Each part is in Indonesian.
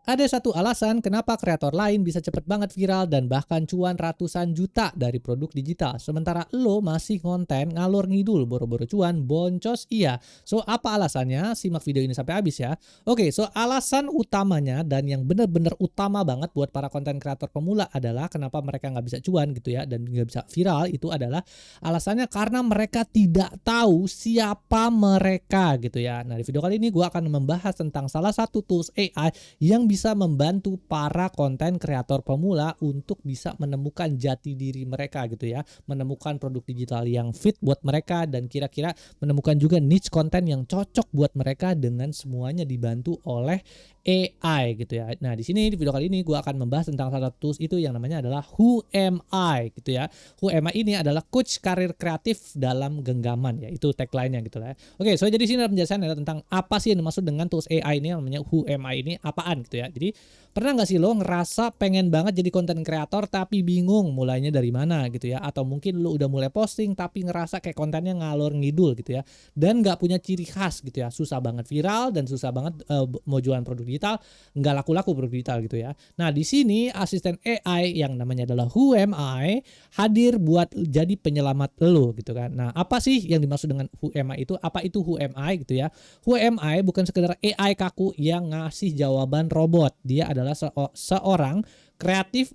Ada satu alasan kenapa kreator lain bisa cepet banget viral dan bahkan cuan ratusan juta dari produk digital. Sementara lo masih konten ngalor ngidul boro-boro cuan, boncos iya. So apa alasannya? Simak video ini sampai habis ya. Oke, so alasan utamanya dan yang bener-bener utama banget buat para konten kreator pemula adalah kenapa mereka nggak bisa cuan gitu ya dan nggak bisa viral itu adalah alasannya karena mereka tidak tahu siapa mereka gitu ya. Nah di video kali ini gue akan membahas tentang salah satu tools AI yang bisa membantu para konten kreator pemula untuk bisa menemukan jati diri mereka gitu ya, menemukan produk digital yang fit buat mereka dan kira-kira menemukan juga niche konten yang cocok buat mereka dengan semuanya dibantu oleh AI gitu ya. Nah, di sini di video kali ini gue akan membahas tentang salah satu tools itu yang namanya adalah Who Am I gitu ya. Who Am I ini adalah coach karir kreatif dalam genggaman ya. Itu tagline-nya gitu lah ya. Oke, so jadi sini ada penjelasan adalah tentang apa sih yang dimaksud dengan tools AI ini yang namanya Who Am I ini apaan gitu ya. Jadi pernah nggak sih lo ngerasa pengen banget jadi konten kreator tapi bingung mulainya dari mana gitu ya, atau mungkin lo udah mulai posting tapi ngerasa kayak kontennya ngalor ngidul gitu ya dan nggak punya ciri khas gitu ya, susah banget viral dan susah banget mau jualan produk digital, nggak laku-laku produk digital gitu ya. Nah di sini asisten AI yang namanya adalah Who Am I hadir buat jadi penyelamat lo gitu kan. Nah apa sih yang dimaksud dengan Who Am I itu? Apa itu Who Am I gitu ya? Who Am I bukan sekedar AI kaku yang ngasih jawaban robot. Dia adalah seorang kreatif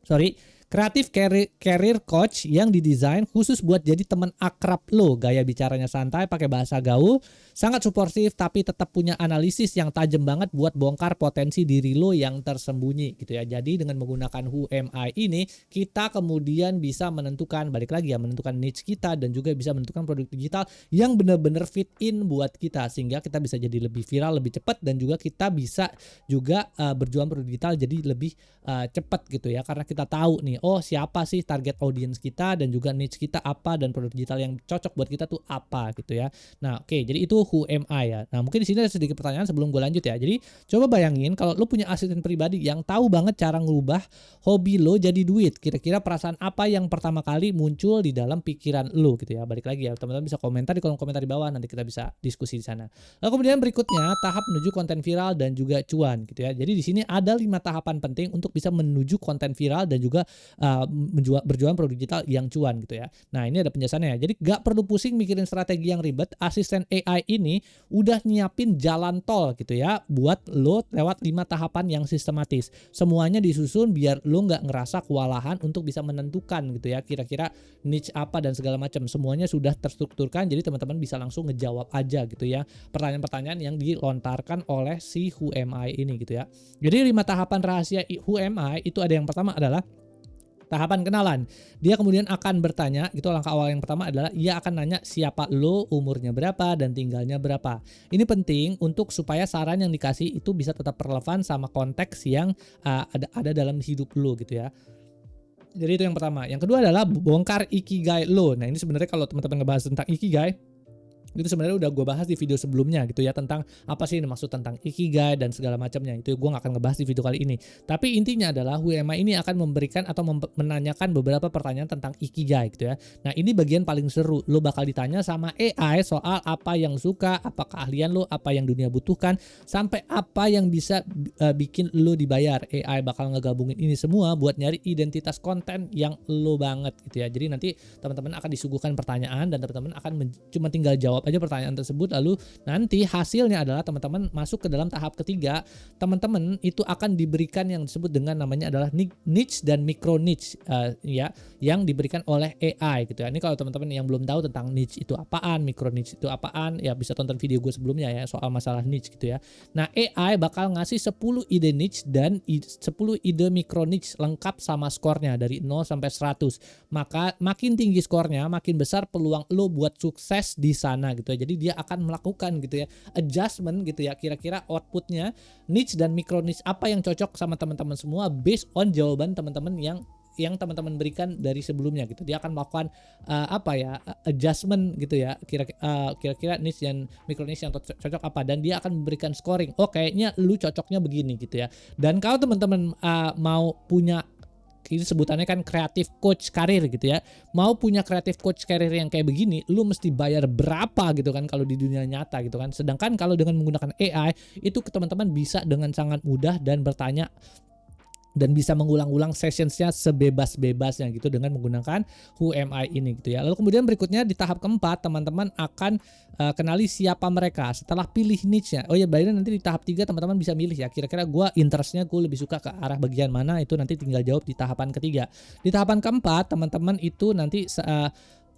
sorry, kreatif career coach yang didesain khusus buat jadi teman akrab lo. Gaya bicaranya santai, pakai bahasa gaul, sangat suportif tapi tetap punya analisis yang tajam banget buat bongkar potensi diri lo yang tersembunyi gitu ya. Jadi dengan menggunakan Who Am I ini kita kemudian bisa menentukan, balik lagi ya, menentukan niche kita dan juga bisa menentukan produk digital yang benar-benar fit in buat kita sehingga kita bisa jadi lebih viral, lebih cepat dan juga kita bisa juga berjualan produk digital jadi lebih cepat gitu ya, karena kita tahu nih oh siapa sih target audience kita dan juga niche kita apa dan produk digital yang cocok buat kita tuh apa gitu ya. Nah oke, jadi itu Who Am I ya. Nah mungkin di sini ada sedikit pertanyaan sebelum gue lanjut ya. Jadi coba bayangin kalau lo punya asisten pribadi yang tahu banget cara ngubah hobi lo jadi duit, kira-kira perasaan apa yang pertama kali muncul di dalam pikiran lo gitu ya. Balik lagi ya, teman-teman bisa komentar di kolom komentar di bawah, nanti kita bisa diskusi di sana. Lalu kemudian berikutnya tahap menuju konten viral dan juga cuan gitu ya. Jadi di sini ada 5 tahapan penting untuk bisa menuju konten viral dan juga berjualan produk digital yang cuan gitu ya. Nah ini ada penjelasannya ya. Jadi gak perlu pusing mikirin strategi yang ribet. Asisten AI ini udah nyiapin jalan tol gitu ya buat lo lewat 5 tahapan yang sistematis. Semuanya disusun biar lo gak ngerasa kewalahan untuk bisa menentukan gitu ya kira-kira niche apa dan segala macam. Semuanya sudah terstrukturkan, jadi teman-teman bisa langsung ngejawab aja gitu ya pertanyaan-pertanyaan yang dilontarkan oleh si Who Am I ini gitu ya. Jadi 5 tahapan rahasia Who Am I itu ada yang pertama adalah tahapan kenalan. Dia kemudian akan bertanya, gitu langkah awal yang pertama adalah ia akan nanya siapa lo, umurnya berapa, dan tinggalnya berapa. Ini penting untuk supaya saran yang dikasih itu bisa tetap relevan sama konteks yang ada dalam hidup lo gitu ya. Jadi itu yang pertama. Yang kedua adalah bongkar ikigai lo. Nah ini sebenarnya kalau teman-teman ngebahas tentang ikigai, itu sebenarnya udah gue bahas di video sebelumnya gitu ya, tentang apa sih maksud tentang ikigai dan segala macamnya. Itu gue gak akan ngebahas di video kali ini. Tapi intinya adalah Who Am I ini akan memberikan atau menanyakan beberapa pertanyaan tentang ikigai gitu ya. Nah ini bagian paling seru. Lo bakal ditanya sama AI soal apa yang suka, apa keahlian lo, apa yang dunia butuhkan, sampai apa yang bisa bikin lo dibayar. AI bakal ngegabungin ini semua buat nyari identitas konten yang lo banget gitu ya. Jadi nanti teman-teman akan disuguhkan pertanyaan dan teman-teman akan cuma tinggal jawab aja pertanyaan tersebut, lalu nanti hasilnya adalah teman-teman masuk ke dalam tahap ketiga. Teman-teman itu akan diberikan yang disebut dengan namanya adalah niche dan micro niche ya, yang diberikan oleh AI gitu ya. Ini kalau teman-teman yang belum tahu tentang niche itu apaan, micro niche itu apaan, ya bisa tonton video gue sebelumnya ya soal masalah niche gitu ya. Nah AI bakal ngasih 10 ide niche dan 10 ide micro niche lengkap sama skornya dari 0 sampai 100. Maka makin tinggi skornya, makin besar peluang lo buat sukses di sana gitu ya. Jadi dia akan melakukan gitu ya adjustment gitu ya, kira-kira outputnya niche dan micro niche apa yang cocok sama teman-teman semua based on jawaban teman-teman yang teman-teman berikan dari sebelumnya gitu. Dia akan melakukan adjustment gitu ya, kira-kira niche dan micro niche yang cocok apa, dan dia akan memberikan scoring. Oh kayaknya lu cocoknya begini gitu ya. Dan kalau teman-teman mau punya ini sebutannya kan creative coach karir gitu ya. Mau punya creative coach karir yang kayak begini, lu mesti bayar berapa gitu kan kalau di dunia nyata gitu kan. Sedangkan kalau dengan menggunakan AI itu teman-teman bisa dengan sangat mudah dan bertanya dan bisa mengulang-ulang sessionsnya sebebas-bebasnya gitu dengan menggunakan Who Am I ini gitu ya. Lalu kemudian berikutnya di tahap keempat teman-teman akan kenali siapa mereka setelah pilih niche-nya. Oh ya, by the way, nanti di tahap 3 teman-teman bisa milih ya, kira-kira interestnya gue lebih suka ke arah bagian mana, itu nanti tinggal jawab di tahapan ketiga. Di tahapan keempat teman-teman itu nanti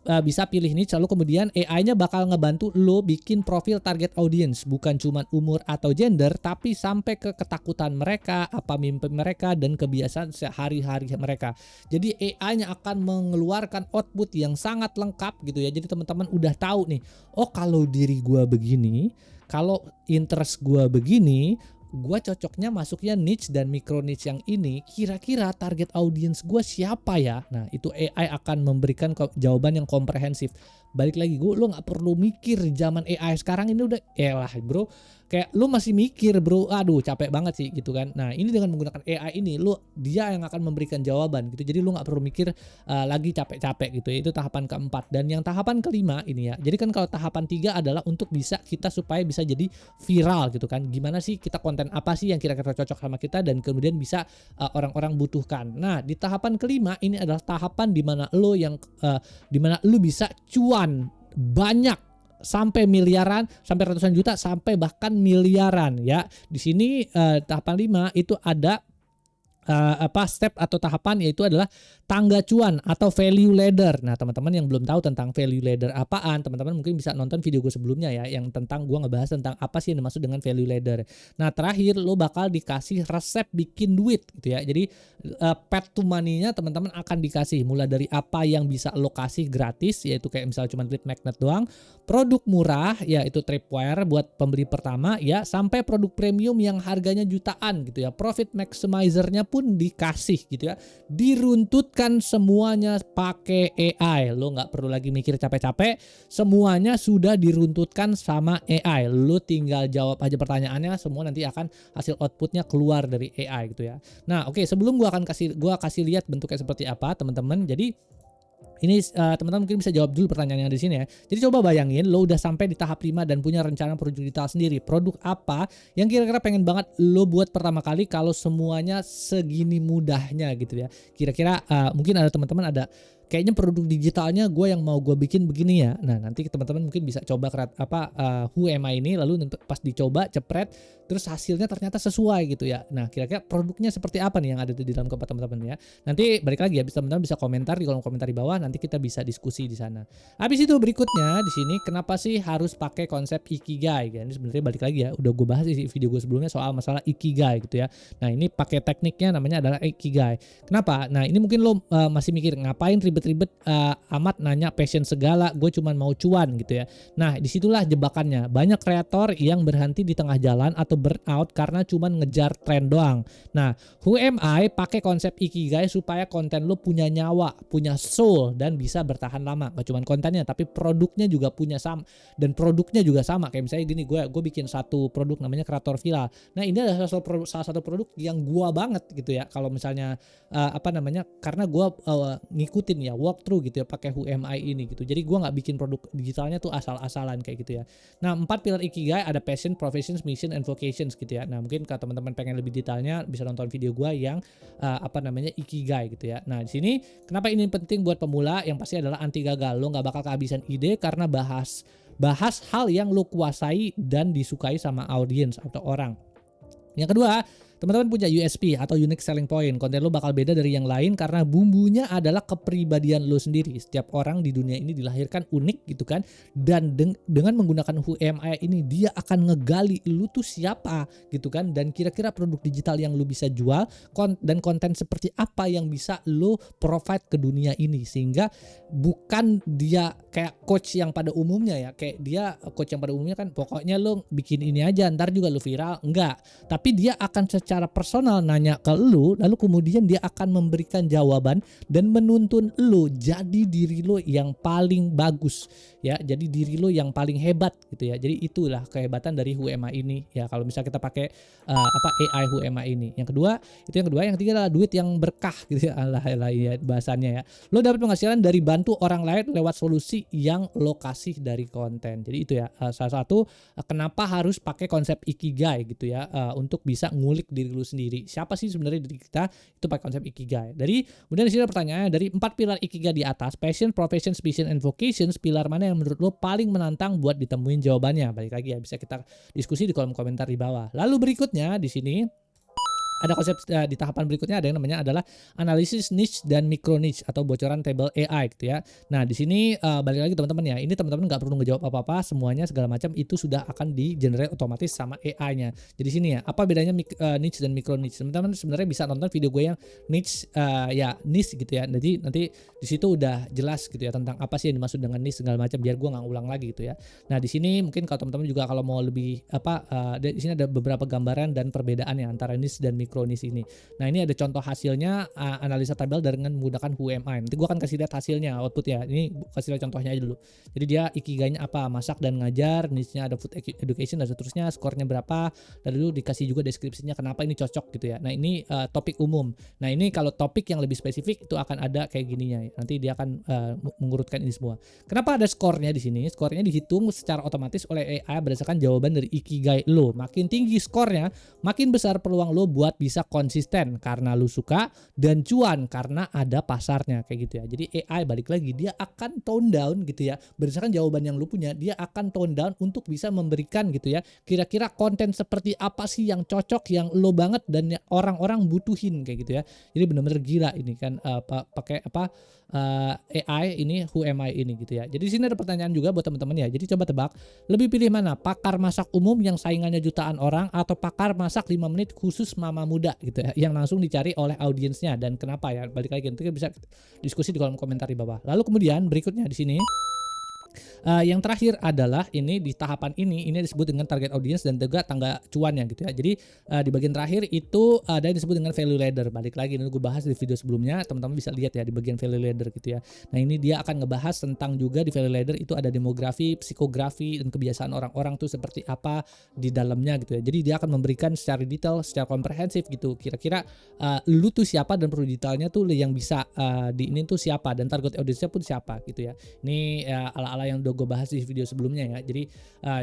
bisa pilih niche, lalu kemudian AI-nya bakal ngebantu lo bikin profil target audience, bukan cuma umur atau gender, tapi sampai ke ketakutan mereka, apa mimpi mereka, dan kebiasaan sehari-hari mereka. Jadi AI-nya akan mengeluarkan output yang sangat lengkap gitu ya. Jadi teman-teman udah tahu nih, oh kalau diri gua begini, kalau interest gua begini, gue cocoknya masuknya niche dan micro niche yang ini, kira-kira target audience gue siapa ya? Nah itu AI akan memberikan jawaban yang komprehensif. Balik lagi, lo nggak perlu mikir, zaman AI sekarang ini udah elah bro, kayak lu masih mikir bro, aduh capek banget sih gitu kan. Nah ini dengan menggunakan AI ini, dia yang akan memberikan jawaban gitu, jadi lu nggak perlu mikir lagi capek-capek gitu ya. Itu tahapan keempat. Dan yang tahapan kelima ini ya, jadi kan kalau tahapan 3 adalah untuk bisa kita supaya bisa jadi viral gitu kan, gimana sih kita konten apa sih yang kira-kira cocok sama kita dan kemudian bisa orang-orang butuhkan. Nah di tahapan kelima ini adalah tahapan dimana lu bisa cuan banyak sampai miliaran, sampai ratusan juta, sampai bahkan miliaran ya. Di sini tahapan 5 itu ada step atau tahapan, yaitu adalah tangga cuan atau value ladder. Nah teman-teman yang belum tahu tentang value ladder apaan, teman-teman mungkin bisa nonton video gue sebelumnya ya, yang tentang gue ngebahas tentang apa sih yang dimaksud dengan value ladder. Nah terakhir lo bakal dikasih resep bikin duit gitu ya. Jadi path to money-nya teman-teman akan dikasih mulai dari apa yang bisa lo kasih gratis, yaitu kayak misalnya cuma lead magnet doang, produk murah yaitu tripwire buat pembeli pertama ya, sampai produk premium yang harganya jutaan gitu ya. Profit maximizer-nya pun dikasih gitu ya. Diruntutkan semuanya pakai AI. Lo nggak perlu lagi mikir capek-capek, semuanya sudah diruntutkan sama AI. Lo tinggal jawab aja pertanyaannya, semua nanti akan hasil outputnya keluar dari AI gitu ya. Nah oke, sebelum gua kasih lihat bentuknya seperti apa teman-teman. Jadi ini teman-teman mungkin bisa jawab dulu pertanyaan yang di sini ya. Jadi coba bayangin lo udah sampai di tahap 5 dan punya rencana produk digital sendiri. Produk apa yang kira-kira pengen banget lo buat pertama kali kalau semuanya segini mudahnya gitu ya. Kira-kira mungkin ada teman-teman ada kayaknya produk digitalnya gue yang mau gue bikin begini ya. Nah nanti teman-teman mungkin bisa coba Who Am I ini, lalu pas dicoba cepret terus hasilnya ternyata sesuai gitu ya. Nah kira-kira produknya seperti apa nih yang ada di dalam kepala teman-teman ya. Nanti balik lagi ya, teman-teman bisa komentar di kolom komentar di bawah, nanti kita bisa diskusi di sana. Habis itu berikutnya di sini kenapa sih harus pakai konsep ikigai kan? Ini sebenarnya balik lagi ya, udah gue bahas di video gue sebelumnya soal masalah ikigai gitu ya. Nah ini pakai tekniknya namanya adalah ikigai. Kenapa? Nah ini mungkin lo masih mikir ngapain ribet-ribet amat nanya passion segala, gue cuman mau cuan gitu ya. Nah disitulah jebakannya. Banyak kreator yang berhenti di tengah jalan atau burnout karena cuman ngejar tren doang. Nah Who Am I pakai konsep ikigai supaya konten lo punya nyawa, punya soul, dan bisa bertahan lama. Gak cuman kontennya tapi produknya juga punya sama, dan produknya juga sama. Kayak misalnya gini, gue bikin satu produk namanya kreator viral. Nah ini adalah salah satu produk yang gue banget gitu ya. Kalau misalnya karena gue ngikutin ya walkthrough gitu ya pakai Who Am I ini gitu. Jadi gue nggak bikin produk digitalnya tuh asal-asalan kayak gitu ya. Nah 4 pilar ikigai ada passion, professions, mission, and vocations gitu ya. Nah mungkin kalau teman-teman pengen lebih detailnya bisa nonton video gue yang ikigai gitu ya. Nah di sini kenapa ini penting buat pemula? Yang pasti adalah anti gagal. Lo nggak bakal kehabisan ide karena bahas hal yang lo kuasai dan disukai sama audiens atau orang. Yang kedua, teman-teman punya USP atau unique selling point. Konten lo bakal beda dari yang lain karena bumbunya adalah kepribadian lo sendiri. Setiap orang di dunia ini dilahirkan unik gitu kan. Dan dengan menggunakan Who Am I ini, dia akan ngegali lo tuh siapa gitu kan. Dan kira-kira produk digital yang lo bisa jual dan konten seperti apa yang bisa lo provide ke dunia ini. Sehingga bukan dia kayak coach yang pada umumnya ya. Kayak dia coach yang pada umumnya kan pokoknya lo bikin ini aja ntar juga lo viral. Enggak. Tapi dia akan secara personal nanya ke lu, lalu kemudian dia akan memberikan jawaban dan menuntun lu jadi diri lu yang paling bagus ya, jadi diri lu yang paling hebat gitu ya. Jadi itulah kehebatan dari Who Am I ini ya, kalau misalnya kita pakai AI Who Am I ini. Yang kedua, yang ketiga adalah duit yang berkah gitu ya, alah ya bahasannya ya. Lo dapat penghasilan dari bantu orang lain lewat solusi yang lo kasih dari konten. Jadi itu ya salah satu kenapa harus pakai konsep ikigai gitu ya, untuk bisa ngulik diri lu sendiri. Siapa sih sebenarnya diri kita, itu pakai konsep ikigai. Kemudian di sini ada pertanyaannya, dari 4 pilar ikigai di atas, passion, profession, vision, and vocations, pilar mana yang menurut lo paling menantang buat ditemuin jawabannya? Balik lagi ya, bisa kita diskusi di kolom komentar di bawah. Lalu berikutnya di sini ada konsep di tahapan berikutnya ada yang namanya adalah analisis niche dan micro niche atau bocoran table AI gitu ya. Nah, di sini balik lagi teman-teman ya. Ini teman-teman nggak perlu ngejawab apa-apa, semuanya segala macam itu sudah akan di-generate otomatis sama AI-nya. Jadi sini ya, apa bedanya niche dan micro niche? Teman-teman sebenarnya bisa nonton video gue yang niche niche gitu ya. Jadi nanti di situ udah jelas gitu ya tentang apa sih yang dimaksud dengan niche segala macam, biar gue nggak ulang lagi gitu ya. Nah, di sini mungkin kalau teman-teman juga kalau mau lebih di sini ada beberapa gambaran dan perbedaannya antara niche dan micro niche ini. Nah, ini ada contoh hasilnya analisa tabel dengan menggunakan Who Am I. Nanti gue akan kasih lihat hasilnya, output ya. Ini kasih lihat contohnya aja dulu. Jadi dia ikigainya apa? Masak dan ngajar, niche-nya ada food education dan seterusnya, skornya berapa, lalu dikasih juga deskripsinya kenapa ini cocok gitu ya. Nah, ini topik umum. Nah, ini kalau topik yang lebih spesifik itu akan ada kayak gininya ya. Nanti dia akan mengurutkan ini semua. Kenapa ada skornya di sini? Skornya dihitung secara otomatis oleh AI berdasarkan jawaban dari ikigai lo. Makin tinggi skornya, makin besar peluang lo buat bisa konsisten karena lu suka dan cuan karena ada pasarnya kayak gitu ya. Jadi AI balik lagi dia akan tone down gitu ya, berdasarkan jawaban yang lu punya dia akan tone down untuk bisa memberikan gitu ya, kira-kira konten seperti apa sih yang cocok, yang lo banget dan orang-orang butuhin kayak gitu ya. Jadi benar-benar gila ini kan pakai AI ini Who Am I ini gitu ya. Jadi di sini ada pertanyaan juga buat teman-teman ya. Jadi coba tebak, lebih pilih mana? Pakar masak umum yang saingannya jutaan orang atau pakar masak 5 menit khusus mama muda gitu ya, yang langsung dicari oleh audiensnya dan kenapa ya? Balik lagi nanti bisa diskusi di kolom komentar di bawah. Lalu kemudian berikutnya di sini yang terakhir adalah ini di tahapan ini disebut dengan target audience dan juga tangga cuannya gitu ya. Jadi di bagian terakhir itu ada yang disebut dengan value ladder. Balik lagi ini gue bahas di video sebelumnya, teman-teman bisa lihat ya di bagian value ladder gitu ya. Nah, ini dia akan ngebahas tentang juga di value ladder itu ada demografi, psikografi dan kebiasaan orang-orang tuh seperti apa di dalamnya gitu ya. Jadi dia akan memberikan secara detail, secara komprehensif gitu. Kira-kira lu tuh siapa dan perlu detailnya tuh yang bisa di ini tuh siapa dan target audience-nya pun siapa gitu ya. Ini ala-ala yang udah gue bahas di video sebelumnya ya. Jadi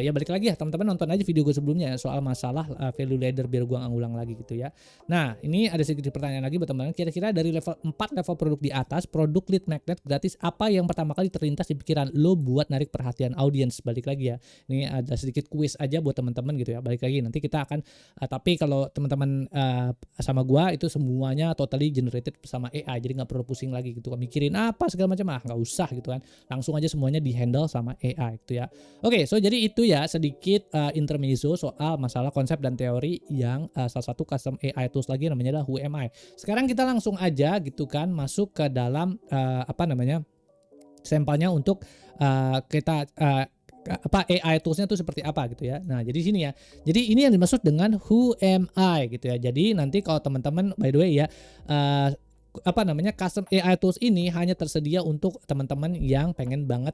ya balik lagi ya teman-teman, nonton aja video gue sebelumnya ya, soal masalah value ladder biar gue nggak ngulang lagi gitu ya. Nah, ini ada sedikit pertanyaan lagi buat teman-teman. Kira-kira dari level 4 level produk di atas, produk lead magnet gratis apa yang pertama kali terlintas di pikiran lo buat narik perhatian audiens? Balik lagi ya. Ini ada sedikit kuis aja buat teman-teman gitu ya. Balik lagi nanti kita akan tapi kalau teman-teman sama gue itu semuanya totally generated sama AI. Jadi nggak perlu pusing lagi gitu. Mikirin apa segala macam, nggak usah gitu kan. Langsung aja semuanya di handle sama AI gitu ya. Oke, so jadi itu ya sedikit intermezzo soal masalah konsep dan teori yang salah satu custom AI tools lagi namanya adalah Who Am I. Sekarang kita langsung aja gitu kan masuk ke dalam sampelnya untuk kita AI toolsnya tuh seperti apa gitu ya. Nah, jadi sini ya. Jadi ini yang dimaksud dengan Who Am I gitu ya. Jadi nanti kalau teman-teman by the way ya custom AI tools ini hanya tersedia untuk teman-teman yang pengen banget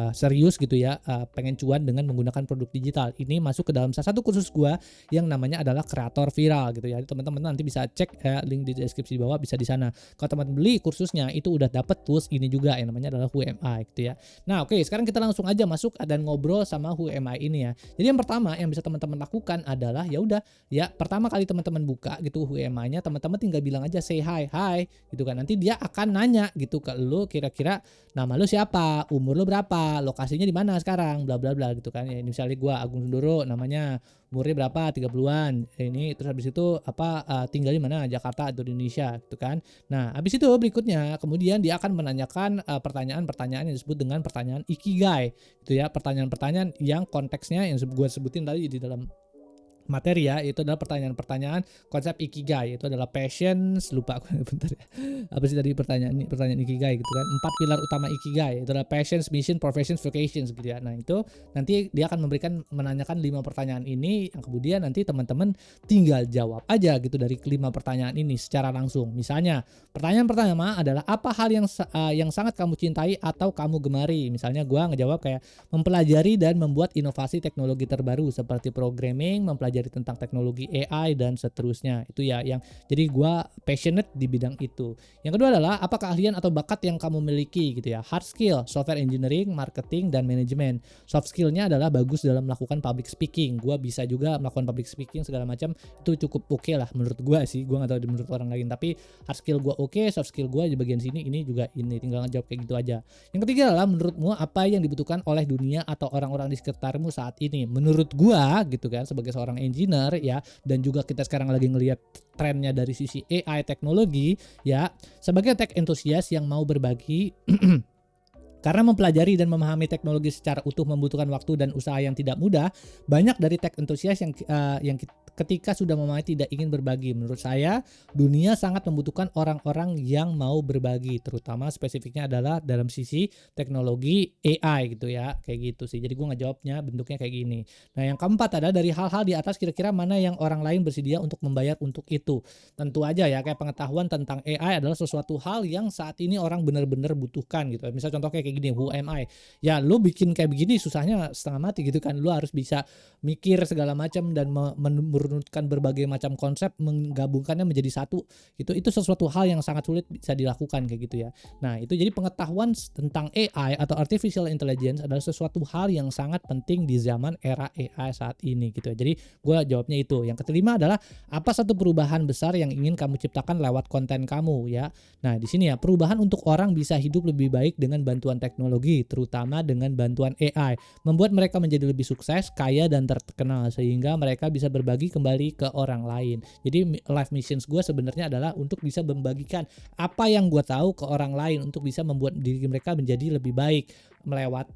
serius gitu ya, pengen cuan dengan menggunakan produk digital. Ini masuk ke dalam salah satu kursus gua yang namanya adalah kreator viral gitu ya. Teman-teman nanti bisa cek link di deskripsi di bawah, bisa di sana. Kalau teman beli kursusnya itu udah dapet tools ini juga yang namanya adalah Who Am I gitu ya. Nah, oke, sekarang kita langsung aja masuk dan ngobrol sama Who Am I ini ya. Jadi yang pertama yang bisa teman-teman lakukan adalah ya udah ya, pertama kali teman-teman buka gitu Who Am I-nya, teman-teman tinggal bilang aja say hi gitu kan. Nanti dia akan nanya gitu ke lu, kira-kira nama lu siapa, umur lu berapa, lokasinya di mana sekarang, bla bla bla gitu kan. Ya, misalnya gua Agung Sundoro, namanya, umurnya berapa, 30-an. Ini terus habis itu tinggal di mana, Jakarta atau di Indonesia gitu kan. Nah, habis itu berikutnya kemudian dia akan menanyakan pertanyaan-pertanyaan yang disebut dengan pertanyaan ikigai gitu ya. Pertanyaan-pertanyaan yang konteksnya yang gua sebutin tadi di dalam materi ya, itu adalah pertanyaan-pertanyaan konsep ikigai. Itu adalah passions, lupa aku bentar ya. Apa sih tadi pertanyaan ikigai gitu kan. 4 pilar utama ikigai itu adalah passions, mission, professions, vocations gitu ya. Nah, itu nanti dia akan menanyakan 5 pertanyaan ini yang kemudian nanti teman-teman tinggal jawab aja gitu dari kelima pertanyaan ini secara langsung. Misalnya, pertanyaan pertama adalah apa hal yang sangat kamu cintai atau kamu gemari? Misalnya gua ngejawab kayak mempelajari dan membuat inovasi teknologi terbaru seperti programming, mempelajari tentang teknologi AI dan seterusnya. Itu ya yang jadi gua passionate di bidang itu. Yang kedua adalah apa keahlian atau bakat yang kamu miliki gitu ya. Hard skill, software engineering, marketing dan manajemen. Soft skillnya adalah bagus dalam melakukan public speaking. Gua bisa juga melakukan public speaking segala macam. Itu cukup oke lah menurut gua sih. Gua nggak tahu menurut orang lain, tapi hard skill gua oke, soft skill gua di bagian sini ini juga ini tinggal ngejawab kayak gitu aja. Yang ketiga adalah menurutmu apa yang dibutuhkan oleh dunia atau orang-orang di sekitarmu saat ini? Menurut gua gitu kan sebagai seorang engineer ya, dan juga kita sekarang lagi ngelihat trennya dari sisi AI teknologi ya, sebagai tech enthusiast yang mau berbagi karena mempelajari dan memahami teknologi secara utuh membutuhkan waktu dan usaha yang tidak mudah, banyak dari tech enthusiast yang ketika sudah memahami tidak ingin berbagi. Menurut saya, dunia sangat membutuhkan orang-orang yang mau berbagi, terutama spesifiknya adalah dalam sisi teknologi AI gitu ya, kayak gitu sih. Jadi gue ngejawabnya bentuknya kayak gini. Nah, yang keempat adalah dari hal-hal di atas kira-kira mana yang orang lain bersedia untuk membayar untuk itu. Tentu aja ya, kayak pengetahuan tentang AI adalah sesuatu hal yang saat ini orang benar-benar butuhkan gitu. Misal contoh kayak gini, who am I? Ya lu bikin kayak begini susahnya setengah mati gitu kan. Lu harus bisa mikir segala macam dan merunutkan berbagai macam konsep, menggabungkannya menjadi satu. Itu sesuatu hal yang sangat sulit bisa dilakukan kayak gitu ya. Nah, itu jadi pengetahuan tentang AI atau artificial intelligence adalah sesuatu hal yang sangat penting di zaman era AI saat ini gitu ya. Jadi gue jawabnya itu. Yang kelima adalah apa satu perubahan besar yang ingin kamu ciptakan lewat konten kamu ya. Nah, di sini ya, perubahan untuk orang bisa hidup lebih baik dengan bantuan teknologi, terutama dengan bantuan AI, membuat mereka menjadi lebih sukses, kaya dan terkenal sehingga mereka bisa berbagi kembali ke orang lain. Jadi life missions gue sebenarnya adalah untuk bisa membagikan apa yang gue tahu ke orang lain untuk bisa membuat diri mereka menjadi lebih baik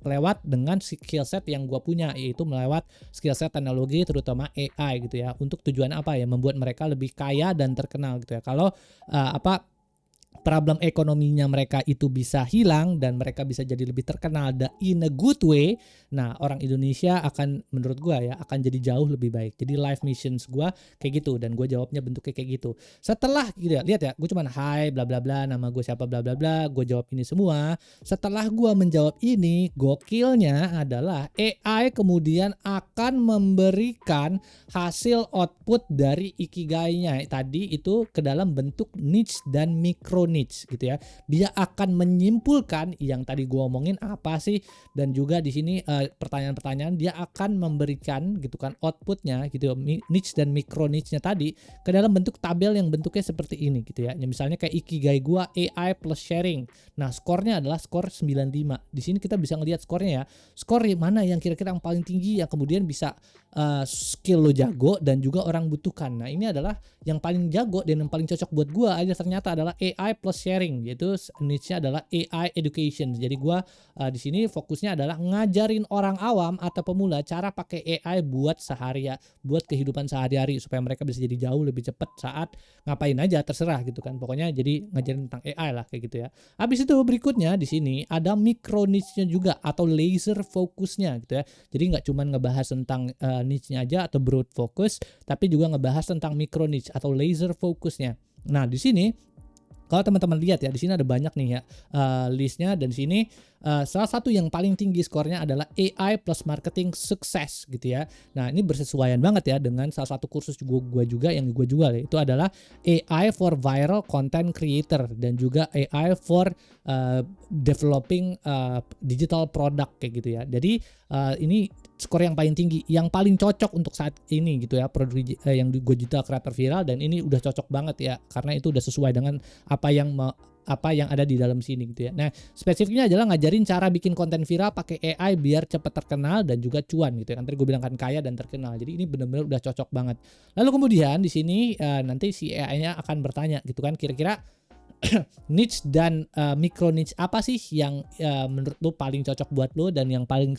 lewat dengan skill set yang gue punya, yaitu melewat skill set teknologi terutama AI gitu ya. Untuk tujuan apa ya? Membuat mereka lebih kaya dan terkenal gitu ya. Kalau problem ekonominya mereka itu bisa hilang dan mereka bisa jadi lebih terkenal in a good way, nah orang Indonesia akan, menurut gua ya, akan jadi jauh lebih baik. Jadi life missions gua kayak gitu dan gua jawabnya bentuknya kayak gitu. Setelah gitu ya, lihat ya, gua cuman hai bla bla bla, nama gua siapa bla bla bla, gua jawab ini semua. Setelah gua menjawab ini, gokilnya adalah AI kemudian akan memberikan hasil output dari ikigainya tadi itu ke dalam bentuk niche dan micro niche gitu ya. Dia akan menyimpulkan yang tadi gua omongin apa sih, dan juga di sini pertanyaan-pertanyaan dia akan memberikan gitu kan outputnya gitu ya, niche dan micro niche-nya tadi ke dalam bentuk tabel yang bentuknya seperti ini gitu ya. Misalnya kayak ikigai gua AI plus sharing. Nah, skornya adalah skor 95. Di sini kita bisa ngelihat skornya ya. Skor mana yang kira-kira yang paling tinggi yang kemudian bisa skill lo jago dan juga orang butuhkan. Nah, ini adalah yang paling jago dan yang paling cocok buat gua aja ternyata adalah AI plus sharing, yaitu niche-nya adalah AI education. Jadi gua di sini fokusnya adalah ngajarin orang awam atau pemula cara pakai AI buat buat kehidupan sehari-hari supaya mereka bisa jadi jauh lebih cepat saat ngapain aja terserah gitu kan. Pokoknya jadi ngajarin tentang AI lah kayak gitu ya. Habis itu berikutnya di sini ada micro niche-nya juga atau laser fokusnya gitu ya. Jadi nggak cuma ngebahas tentang niche-nya aja atau broad focus, tapi juga ngebahas tentang micro niche atau laser fokusnya. Nah, di sini kalau teman-teman lihat ya, di sini ada banyak nih ya listnya, dan di sini salah satu yang paling tinggi skornya adalah AI plus marketing sukses gitu ya. Nah, ini bersesuaian banget ya dengan salah satu kursus gua juga yang gua jual, ya. Itu adalah AI for viral content creator dan juga AI for developing digital product kayak gitu ya. Jadi ini skor yang paling tinggi, yang paling cocok untuk saat ini gitu ya, produk yang gue jual kreator viral, dan ini udah cocok banget ya karena itu udah sesuai dengan apa yang ada di dalam sini gitu ya. Nah, spesifiknya adalah ngajarin cara bikin konten viral pakai AI biar cepat terkenal dan juga cuan gitu ya. Kan tadi gue bilang kan kaya dan terkenal. Jadi ini benar-benar udah cocok banget. Lalu kemudian di sini nanti si AI-nya akan bertanya gitu kan, kira-kira niche dan micro niche apa sih yang menurut lu paling cocok buat lu dan yang paling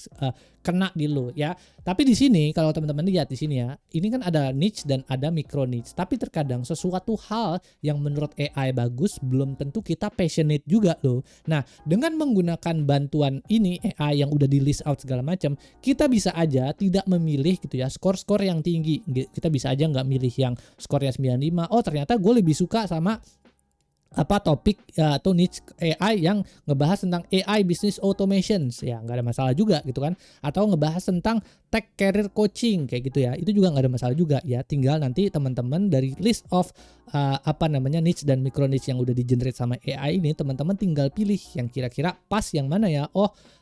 kena di lu ya. Tapi di sini kalau teman-teman lihat di sini ya, ini kan ada niche dan ada micro niche. Tapi terkadang sesuatu hal yang menurut AI bagus belum tentu kita passionate juga loh. Nah, dengan menggunakan bantuan ini AI yang udah di list out segala macam, kita bisa aja tidak memilih gitu ya skor-skor yang tinggi. Kita bisa aja nggak milih yang skornya 95. Oh, ternyata gue lebih suka sama topik atau niche AI yang ngebahas tentang AI business automations, ya nggak ada masalah juga gitu kan, atau ngebahas tentang tech career coaching kayak gitu ya, itu juga nggak ada masalah juga ya. Tinggal nanti teman-teman dari list of niche dan micro niche yang udah di generate sama AI ini, teman-teman tinggal pilih yang kira-kira pas yang mana ya.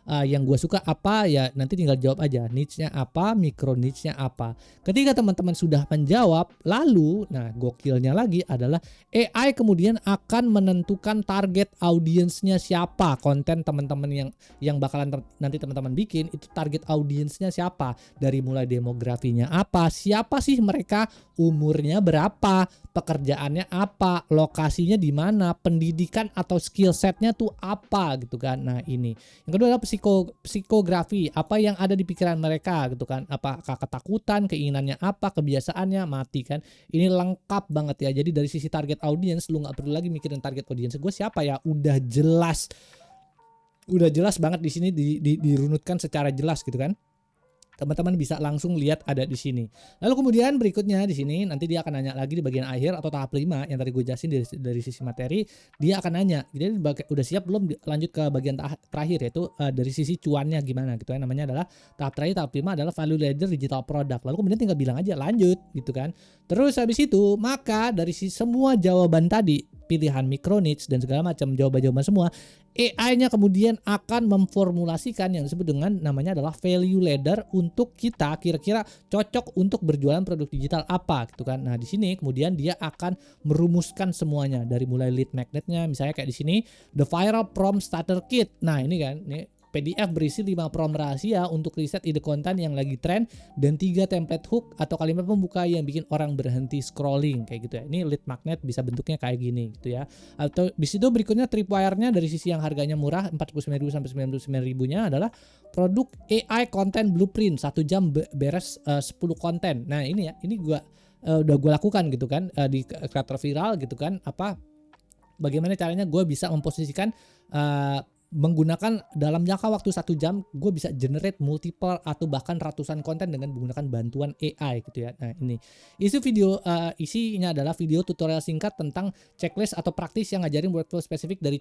Yang gue suka apa ya, nanti tinggal jawab aja niche-nya apa, micro niche-nya apa. Ketika teman-teman sudah menjawab, lalu nah gokilnya lagi adalah AI kemudian akan menentukan target audiensnya siapa. Konten teman-teman yang bakalan nanti teman-teman bikin itu target audiensnya siapa, dari mulai demografinya apa, siapa sih mereka, umurnya berapa, pekerjaannya apa, lokasinya di mana, pendidikan atau skill setnya tuh apa gitu kan. Nah ini yang kedua adalah psikografi, apa yang ada di pikiran mereka gitu kan, apakah ketakutan, keinginannya apa, kebiasaannya, mati kan. Ini lengkap banget ya. Jadi dari sisi target audience lu nggak perlu lagi mikirin target audience gue siapa ya, udah jelas banget di sini, dirunutkan secara jelas gitu kan. Teman-teman bisa langsung lihat ada di sini. Lalu kemudian berikutnya di sini nanti dia akan nanya lagi di bagian akhir atau tahap 5 yang tadi gue jelasin dari sisi materi, dia akan nanya. Jadi udah siap belum, lanjut ke bagian terakhir yaitu dari sisi cuannya gimana gitu ya. Namanya adalah tahap terakhir, tahap 5 adalah value ladder digital product. Lalu kemudian tinggal bilang aja lanjut gitu kan. Terus habis itu maka dari semua jawaban tadi, pilihan micro niche dan segala macam jawaban-jawaban semua, AI-nya kemudian akan memformulasikan yang disebut dengan namanya adalah value ladder untuk kita kira-kira cocok untuk berjualan produk digital apa gitu kan. Nah, di sini kemudian dia akan merumuskan semuanya dari mulai lead magnetnya, misalnya kayak di sini the viral prompt starter kit. Nah, ini kan PDF berisi 5 prompt rahasia untuk riset ide konten yang lagi tren dan 3 template hook atau kalimat pembuka yang bikin orang berhenti scrolling kayak gitu ya. Ini lead magnet bisa bentuknya kayak gini gitu ya. Atau di situ berikutnya tripwire-nya dari sisi yang harganya murah 49.000 sampai 99.000-nya adalah produk AI content blueprint 1 jam beres 10 konten. Nah, ini ya, ini udah gue lakukan gitu kan di kreator viral gitu kan, bagaimana caranya gue bisa memposisikan menggunakan dalam jangka waktu 1 jam gue bisa generate multiple atau bahkan ratusan konten dengan menggunakan bantuan AI gitu ya. Nah, ini isinya adalah video tutorial singkat tentang checklist atau praktis yang ngajarin workflow spesifik dari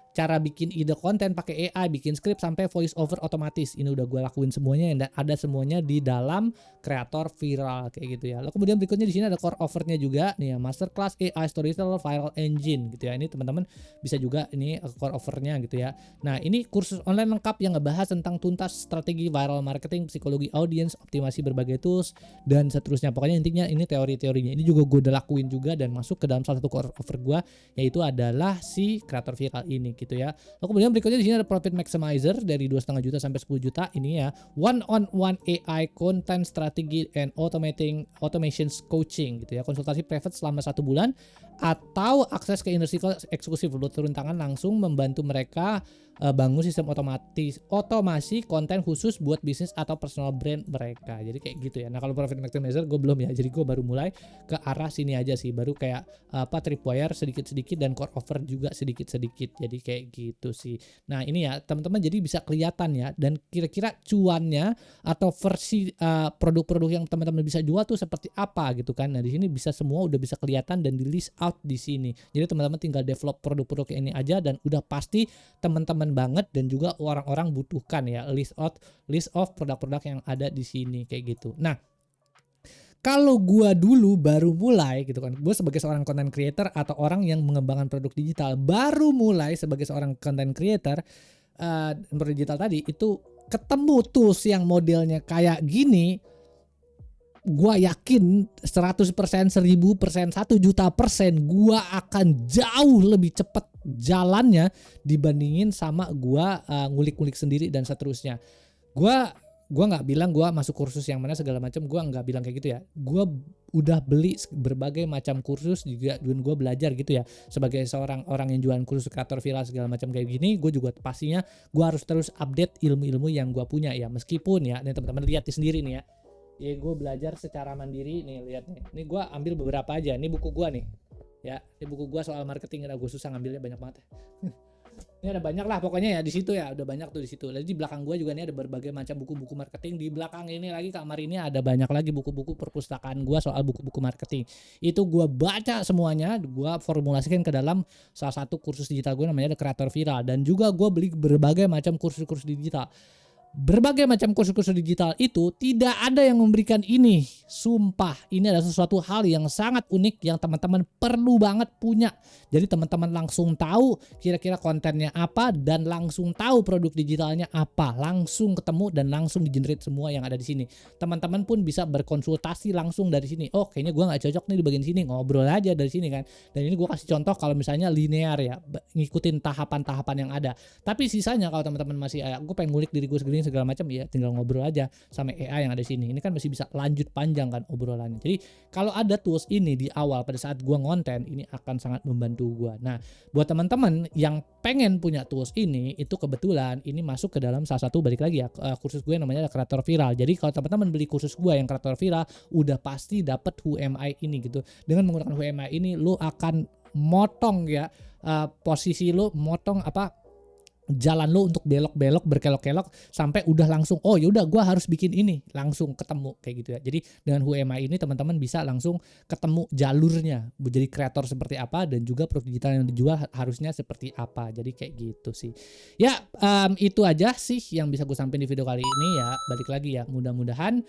cara bikin ide konten pakai AI, bikin script sampai voice over otomatis. Ini udah gue lakuin semuanya dan ada semuanya di dalam kreator viral kayak gitu ya. Lalu kemudian berikutnya di sini ada core offernya juga nih ya, masterclass AI storyteller viral engine gitu ya. Ini teman-teman bisa juga ini core offernya gitu ya. Nah, ini kursus online lengkap yang ngebahas tentang tuntas strategi viral marketing, psikologi audience, optimasi berbagai tools dan seterusnya. Pokoknya intinya ini teori-teorinya. Ini juga gue udah lakuin juga dan masuk ke dalam salah satu core offer gue, yaitu adalah si kreator viral ini gitu ya. Lalu kemudian berikutnya di sini ada profit maximizer dari 2,5 juta sampai 10 juta. Ini ya, one-on-one AI content strategy and automations coaching gitu ya. Konsultasi private selama 1 bulan atau akses ke inner circle eksklusif, lu turun tangan langsung membantu mereka bangun sistem otomasi konten khusus buat bisnis atau personal brand mereka. Jadi kayak gitu ya. Nah, kalau profit maximizer gue belum ya. Jadi gue baru mulai ke arah sini aja sih. Baru kayak tripwire sedikit-sedikit dan core offer juga sedikit-sedikit. Jadi kayak gitu sih. Nah, ini ya teman-teman, jadi bisa kelihatan ya, dan kira-kira cuannya atau versi produk-produk yang teman-teman bisa jual tuh seperti apa gitu kan. Nah, di sini bisa semua udah bisa kelihatan dan di list out di sini. Jadi teman-teman tinggal develop produk-produk ini aja dan udah pasti teman-teman banget dan juga orang-orang butuhkan ya list of produk-produk yang ada di sini kayak gitu. Nah, kalau gua dulu baru mulai gitu kan, gue sebagai seorang content creator atau orang yang mengembangkan produk digital, baru mulai sebagai seorang content creator produk digital tadi, itu ketemu tools yang modelnya kayak gini, gua yakin 100%, 1000%, 1 juta persen gua akan jauh lebih cepat jalannya dibandingin sama gua ngulik-ngulik sendiri dan seterusnya. Gua Gua nggak bilang gua masuk kursus yang mana segala macam, gua nggak bilang kayak gitu ya. Gua udah beli berbagai macam kursus juga dan gua belajar gitu ya. Sebagai seorang orang yang jualan kursus kreator viral segala macam kayak gini, gue juga pastinya gua harus terus update ilmu-ilmu yang gua punya ya. Meskipun ya, nih teman-teman lihat sendiri nih ya. Ya gue belajar secara mandiri nih, lihat nih. Ini gua ambil beberapa aja. Ini buku gua nih. Ya, ini buku gua soal marketing. Gue susah ngambilnya, banyak banget ya. Ini ada banyak lah pokoknya ya di situ ya, udah banyak tuh di situ. Jadi di belakang gue juga nih ada berbagai macam buku-buku marketing. Di belakang ini lagi kamar ini ada banyak lagi buku-buku perpustakaan gue soal buku-buku marketing. Itu gue baca semuanya, gue formulasikan ke dalam salah satu kursus digital gue namanya The Creator Viral. Dan juga gue beli berbagai macam kursus-kursus digital. Berbagai macam kursus-kursus digital itu tidak ada yang memberikan ini. Sumpah, ini adalah sesuatu hal yang sangat unik yang teman-teman perlu banget punya. Jadi teman-teman langsung tahu kira-kira kontennya apa dan langsung tahu produk digitalnya apa. Langsung ketemu dan langsung di-generate semua yang ada di sini. Teman-teman pun bisa berkonsultasi langsung dari sini. Oh, kayaknya gue nggak cocok nih di bagian sini. Ngobrol aja dari sini kan. Dan ini gue kasih contoh kalau misalnya linear ya, ngikutin tahapan-tahapan yang ada. Tapi sisanya kalau teman-teman masih gue pengen ngulik diri gue segala macam, ya tinggal ngobrol aja sama AI yang ada di sini. Ini kan masih bisa lanjut panjang kan obrolannya. Jadi kalau ada tools ini di awal pada saat gua ngonten, ini akan sangat membantu gua. Nah, buat teman-teman yang pengen punya tools ini, itu kebetulan ini masuk ke dalam salah satu, balik lagi ya, kursus gue namanya Kreator Viral. Jadi kalau teman-teman beli kursus gua yang Kreator Viral, udah pasti dapat Who Am I ini gitu. Dengan menggunakan Who Am I ini, lu akan motong ya posisi lu, motong jalan lo untuk belok-belok berkelok-kelok sampai udah langsung, oh yaudah gue harus bikin ini, langsung ketemu kayak gitu ya. Jadi dengan Who Am I ini teman-teman bisa langsung ketemu jalurnya menjadi kreator seperti apa dan juga produk digital yang dijual harusnya seperti apa. Jadi kayak gitu sih ya. Itu aja sih yang bisa gue sampaikan di video kali ini ya. Balik lagi ya, mudah-mudahan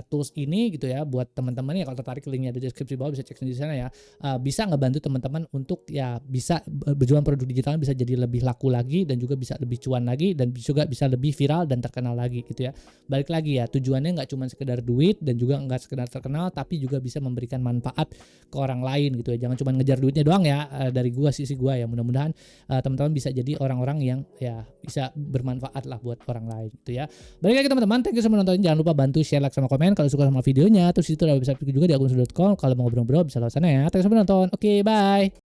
tools ini gitu ya buat teman-teman ya, kalau tertarik linknya di deskripsi bawah, bisa cek di sana ya. Bisa ngebantu teman-teman untuk ya bisa berjualan produk digital bisa jadi lebih laku lagi dan juga bisa lebih cuan lagi dan juga bisa lebih viral dan terkenal lagi gitu ya. Balik lagi ya, tujuannya nggak cuma sekedar duit dan juga nggak sekedar terkenal, tapi juga bisa memberikan manfaat ke orang lain gitu ya. Jangan cuma ngejar duitnya doang ya. Dari sisi gua ya, mudah-mudahan teman-teman bisa jadi orang-orang yang ya bisa bermanfaat lah buat orang lain gitu ya. Balik lagi teman-teman, thank you sudah menonton. Jangan lupa bantu share, like sama komen kalau suka sama videonya. Terus itu ada website juga di akun.com. Kalau mau ngobrol-ngobrol bisa lewat sana ya. Thank you sudah menonton. Oke, bye.